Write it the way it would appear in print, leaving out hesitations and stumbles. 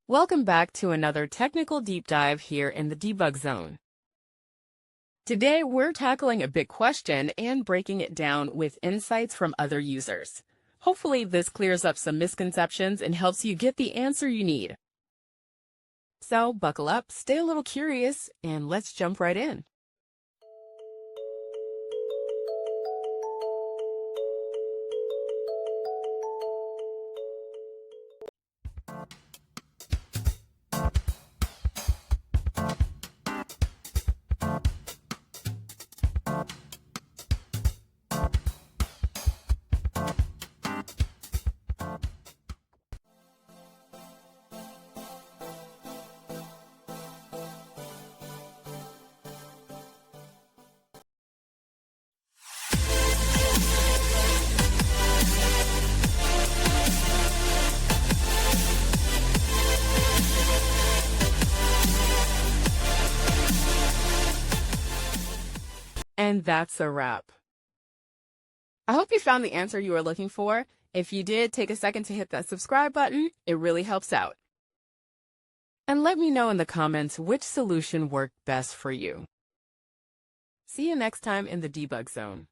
Welcome back to another technical deep dive here in the debug zone. Today, we're tackling a big question and breaking it down with insights from other users. Hopefully, this clears up some misconceptions and helps you get the answer you need. So, buckle up, stay a little curious, and let's jump right in. And that's a wrap. I hope you found the answer you were looking for. If you did, take a second to hit that subscribe button. It really helps out. And let me know in the comments which solution worked best for you. See you next time in the debug zone.